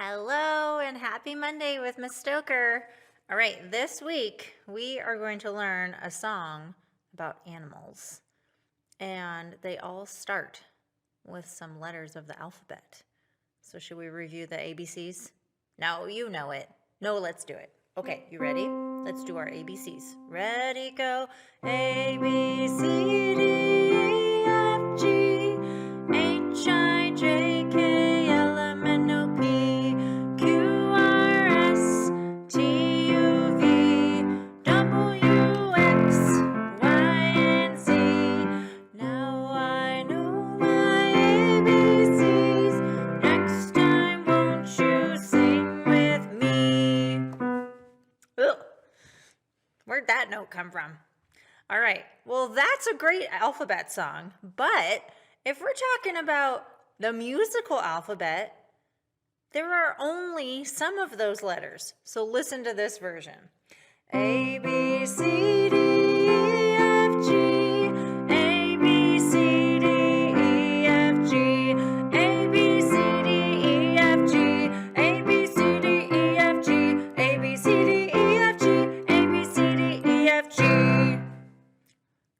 Hello and happy Monday with Miss Stoker. All right, this week we are going to learn a song about animals, and they all start with some letters of the alphabet. So should we review the ABCs? No, you know it. No, let's do it. Okay, you ready? Let's do our ABCs. Ready, go. A, B, C, D, E, F, G, H, I, J, K, L, M, N, O, P, Q, R, S, T, U, V, W, X, Y, and Z. Now I know my ABCs. Next time, won't you sing with me? Ugh. Where'd that note come from? All right, well, that's a great alphabet song, but if we're talking about the musical alphabet, there are only some of those letters. So listen to this version. A, B, C, D, E, F, G, A, B, C, D, E, F, G, A, B, C, D, E, F, G, A, B, C, D, E, F, G, A, B, C, D, E, F, G, A, B, C, D, E, F, G.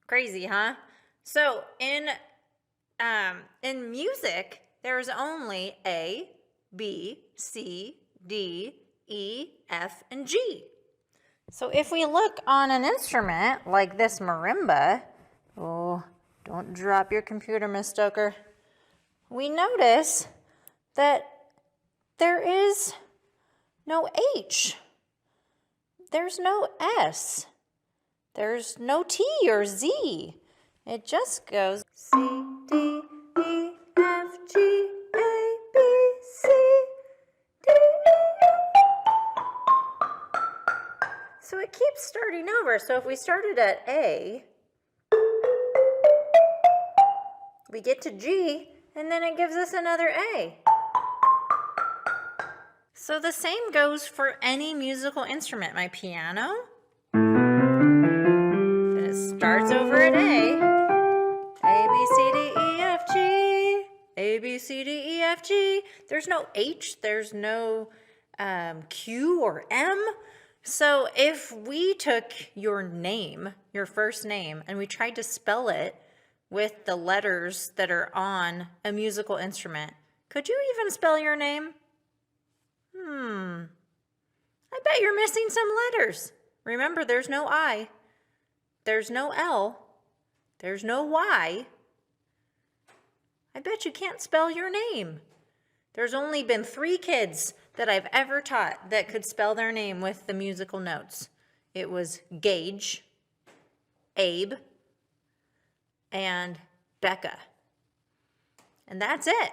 Crazy, huh? So in music, there's only A, B, C, D, E, F, and G. So if we look on an instrument like this marimba, oh, don't drop your computer, Miss Stoker. We notice that there is no H. There's no S. There's no T or Z. It just goes C, D, E, F, G, A, B, C, D, E, F. So it keeps starting over. So if we started at A, we get to G, and then it gives us another A. So the same goes for any musical instrument. My piano, then it starts over at A, B, C, D, E, F, G, A, B, C, D, E, F, G. There's no H, there's no Q or M. So if we took your name, your first name, and we tried to spell it with the letters that are on a musical instrument, could you even spell your name? I bet you're missing some letters. Remember, there's no I, there's no L, there's no Y. I bet you can't spell your name. There's only been 3 kids that I've ever taught that could spell their name with the musical notes. It was Gage, Abe, and Becca. And that's it.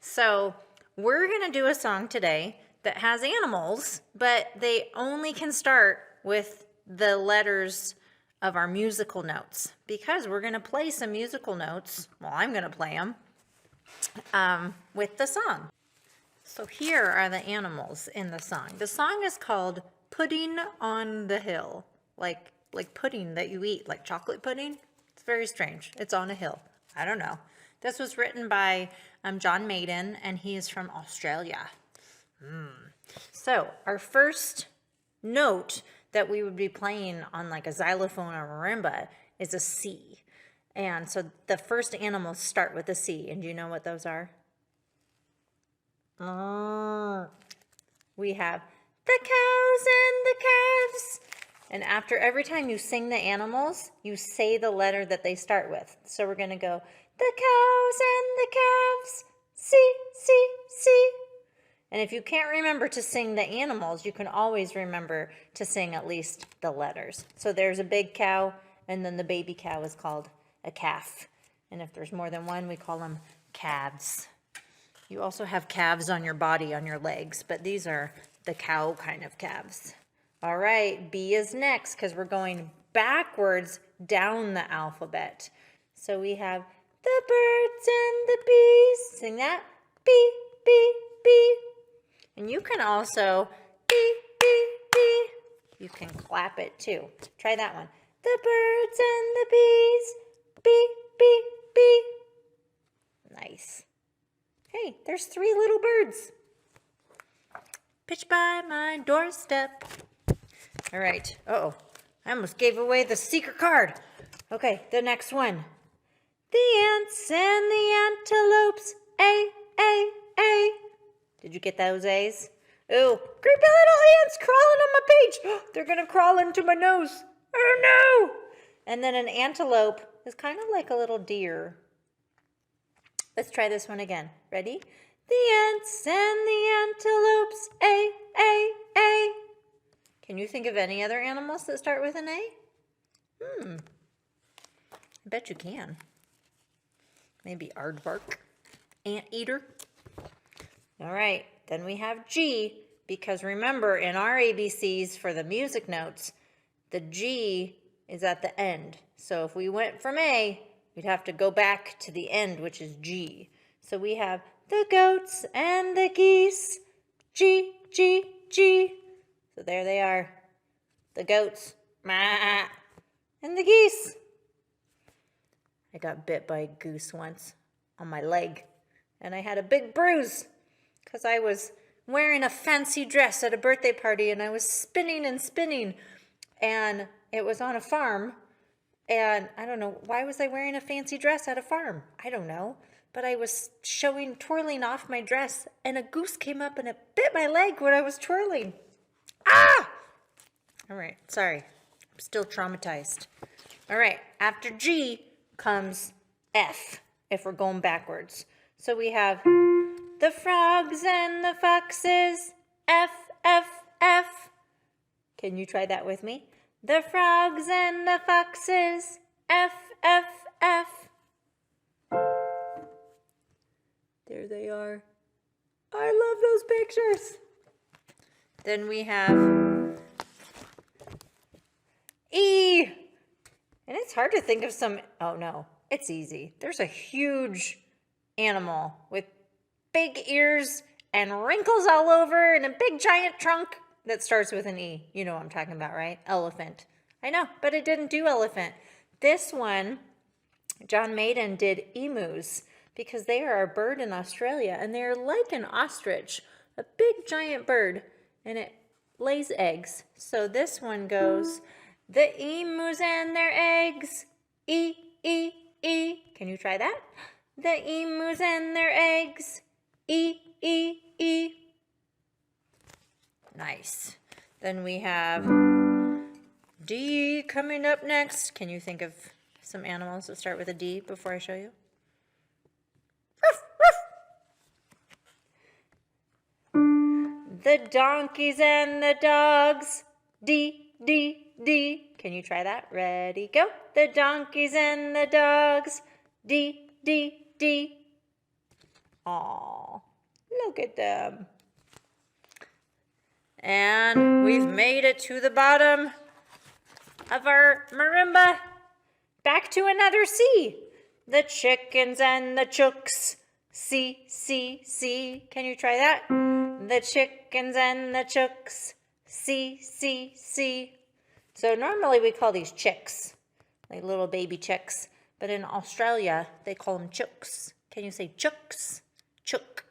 So we're going to do a song today that has animals, but they only can start with the letters of our musical notes, because we're going to play some musical notes. Well, I'm going to play them with the song. So here are the animals in the song. The song is called Pudding on the Hill, like pudding that you eat, like chocolate pudding. It's very strange. It's on a hill. I don't know. This was written by John Madin, and he is from Australia. So our first note that we would be playing on like a xylophone or marimba is a C. And so the first animals start with a C. And do you know what those are? We have the cows and the calves. And after every time you sing the animals, you say the letter that they start with. So we're going to go, the cows and the calves, C, C, C. And if you can't remember to sing the animals, you can always remember to sing at least the letters. So there's a big cow, and then the baby cow is called a calf. And if there's more than one, we call them calves. You also have calves on your body, on your legs, but these are the cow kind of calves. All right, B is next, because we're going backwards down the alphabet. So we have the birds and the bees. Sing that. B, B, B. And you can also B, B, B. You can clap it too. Try that one. The birds and the bees. B, B, B. Nice. Hey, there's 3 little birds. pitch by my doorstep. All right. Uh-oh. I almost gave away the secret card. Okay, the next one. The ants and the antelopes, A, A, A. Did you get those A's? Ooh, creepy little ants crawling on my page. They're gonna crawl into my nose. Oh no! And then an antelope is kind of like a little deer. Let's try this one again. Ready? The ants and the antelopes, A, A, A. Can you think of any other animals that start with an A? I bet you can. Maybe aardvark, anteater. All right, then we have G, because remember in our ABCs for the music notes, the G is at the end. So if we went from A, we'd have to go back to the end, which is G. So we have the goats and the geese, G, G, G. So there they are, the goats, and the geese. I got bit by a goose once on my leg, and I had a big bruise because I was wearing a fancy dress at a birthday party, and I was spinning and spinning, and it was on a farm, and I don't know, why was I wearing a fancy dress at a farm? I don't know, but I was twirling off my dress, and a goose came up and it bit my leg when I was twirling. Ah! All right, sorry, I'm still traumatized. All right, after G comes F, if we're going backwards. So we have the frogs and the foxes, F, F, F. Can you try that with me? The frogs and the foxes, F, F, F. There they are. I love those pictures. Then we have E. And it's hard to think of some, oh no, it's easy. There's a huge animal with big ears and wrinkles all over and a big giant trunk that starts with an E. You know what I'm talking about, right? Elephant. I know, but it didn't do elephant. This one, John Madin did emus because they are a bird in Australia and they're like an ostrich, a big giant bird, and it lays eggs. So this one goes, the emus and their eggs, E, E, E. Can you try that? The emus and their eggs, E, E, E. Nice. Then we have D coming up next. Can you think of some animals that start with a D before I show you? Ruff, ruff. The donkeys and the dogs, D, D, D. Can you try that? Ready, go. The donkeys and the dogs, D, D, D. Aw, look at them. And we've made it to the bottom of our marimba. Back to another C. The chickens and the chooks, C, C, C. Can you try that? The chickens and the chooks, C, C, C. So normally we call these chicks, like little baby chicks. But in Australia, they call them chooks. Can you say chooks? Chook,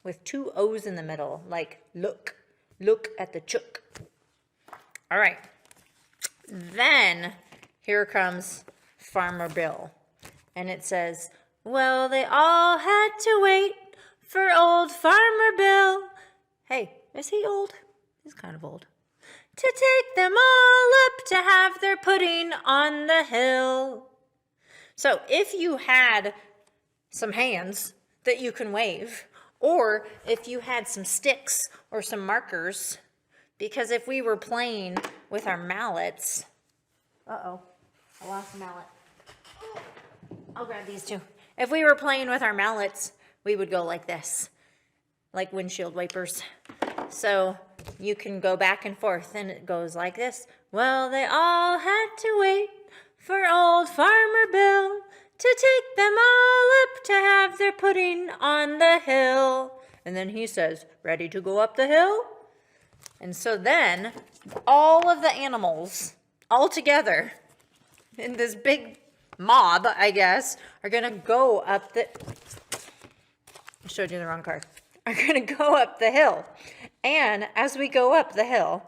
with two O's in the middle, like look. Look at the chook. All right. Then here comes Farmer Bill. And it says, well, they all had to wait for old Farmer Bill. Hey, is he old? He's kind of old. To take them all up to have their pudding on the hill. So if you had some hands that you can wave, or if you had some sticks or some markers, because if we were playing with our mallets, uh-oh, I lost a mallet. I'll grab these two. If we were playing with our mallets, we would go like this, like windshield wipers. So you can go back and forth, and it goes like this. Well, they all had to wait for old Farmer Bill to take them all up to have their pudding on the hill. And then he says, ready to go up the hill? And so then all of the animals all together in this big mob, I guess, are going to go up the... I showed you the wrong card. are going to go up the hill. And as we go up the hill,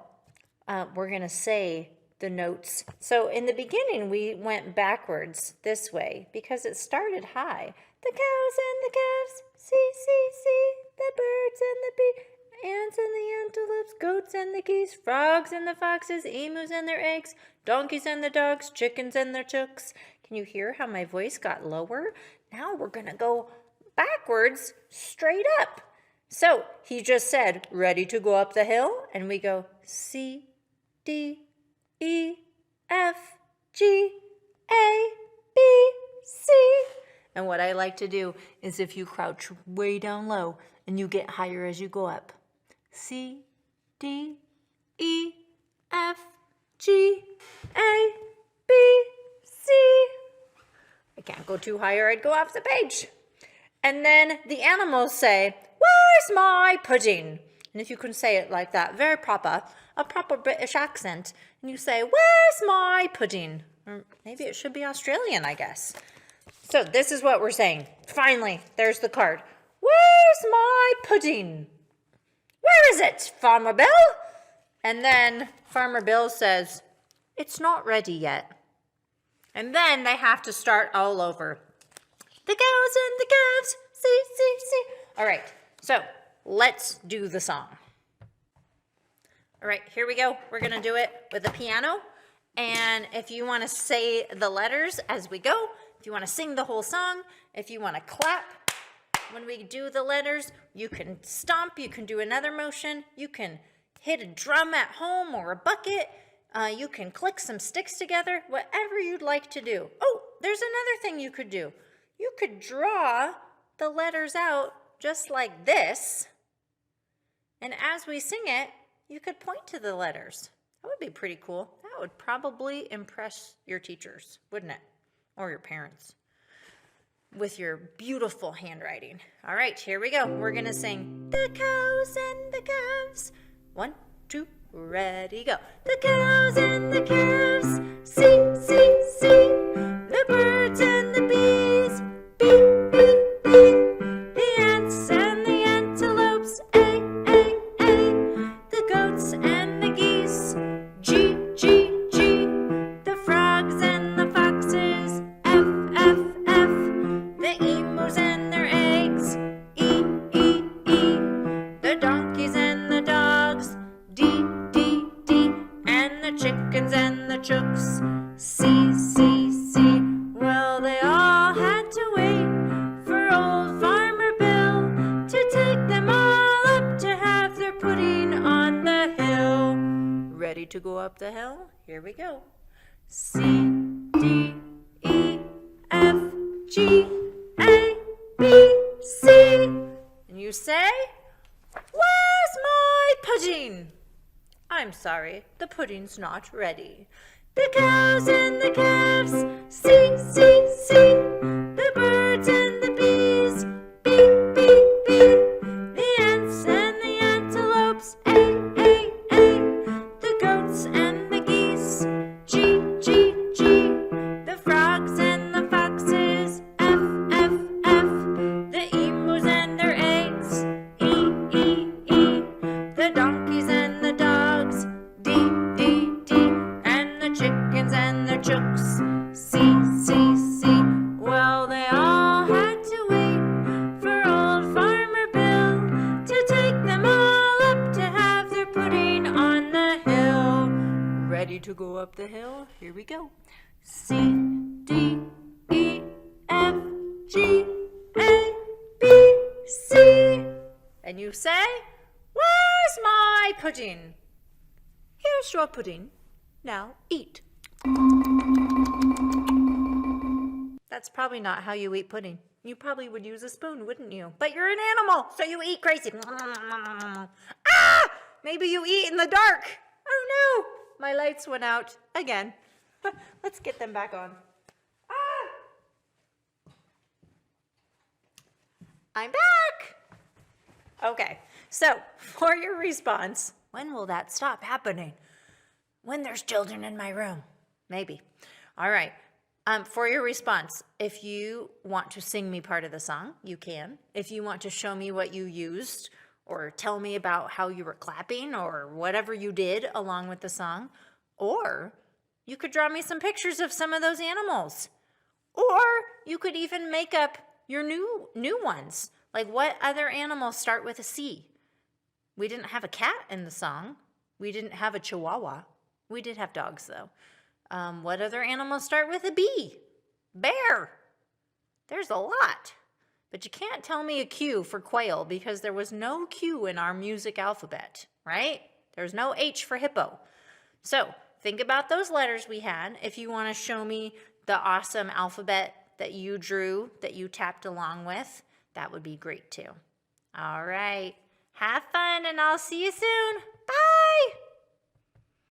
we're going to say the notes. So in the beginning, we went backwards this way because it started high. The cows and the calves, see, see, see, the birds and the bees, ants and the antelopes, goats and the geese, frogs and the foxes, emus and their eggs, donkeys and the dogs, chickens and their chooks. Can you hear how my voice got lower? Now we're going to go backwards, straight up. So he just said, ready to go up the hill? And we go C, D, E, F, G, A, B, C. And what I like to do is if you crouch way down low and you get higher as you go up. C, D, E, F, G, A, B, C. I can't go too high or I'd go off the page. And then the animals say, where's my pudding? And if you can say it like that, very proper, a proper British accent, and you say, where's my pudding? Or maybe it should be Australian, I guess. So this is what we're saying. Finally, there's the card. Where's my pudding? Where is it, Farmer Bill? And then Farmer Bill says, it's not ready yet. And then they have to start all over. The cows and the calves, see, see, see. All right, so let's do the song. All right, here we go. We're going to do it with the piano. And if you want to say the letters as we go, if you want to sing the whole song, if you want to clap when we do the letters, you can stomp, you can do another motion, you can hit a drum at home or a bucket, you can click some sticks together, whatever you'd like to do. Oh, there's another thing you could do. You could draw the letters out just like this, and as we sing it, you could point to the letters. That would be pretty cool. That would probably impress your teachers, wouldn't it? Or your parents with your beautiful handwriting. All right, here we go. We're going to sing the cows and the calves. 1, 2, ready, go. The cows and the calves, see, see, see. The birds and the bees, beep, beep, beep. The ants and the antelopes, A, A, A. The goats and the geese, G, G, G. The frogs and the foxes, F, F, F. The emus and their eggs, E, E, E. The donkeys and the dogs, D, D, D. And the chickens and the chooks, C, C, C. Well, they all had to wait for old Farmer Bill to take them all up to have their pudding on the hill. Ready to go up the hill? Here we go. C, D, E, F, G, A, B, C. And you say, where's my pudding? I'm sorry, the pudding's not ready. The cows and the calves, see, see, see. The birds and the bees, beep, beep, beep. The ants and the antelopes, A, A, A. The goats and the geese, G, G, G. The frogs and the foxes, F, F, F. The emus and their eggs, E, E, E. The donkeys and the dogs, D, D, D. And the chickens and the chooks, C, C, C. Well, they all had to wait for old Farmer Bill to take them all up to have their pudding on the hill. Ready to go up the hill? Here we go. C, D, E, F, G, A, B, C. And you say, where's my pudding? Here's your pudding. Now eat. That's probably not how you eat pudding. You probably would use a spoon, wouldn't you? But you're an animal, so you eat crazy. Ah! Maybe you eat in the dark. Oh no! My lights went out again. Let's get them back on. Ah! I'm back! Okay, so for your response, when will that stop happening? When there's children in my room. Maybe. All right. For your response, if you want to sing me part of the song, you can. If you want to show me what you used or tell me about how you were clapping or whatever you did along with the song, or you could draw me some pictures of some of those animals. Or you could even make up your new ones. Like, what other animals start with a C? We didn't have a cat in the song. We didn't have a chihuahua. We did have dogs, though. What other animals start with a B? Bear. There's a lot. But you can't tell me a Q for quail because there was no Q in our music alphabet, right? There's no H for hippo. So think about those letters we had. If you want to show me the awesome alphabet that you drew, that you tapped along with, that would be great too. All right. Have fun, and I'll see you soon. Bye.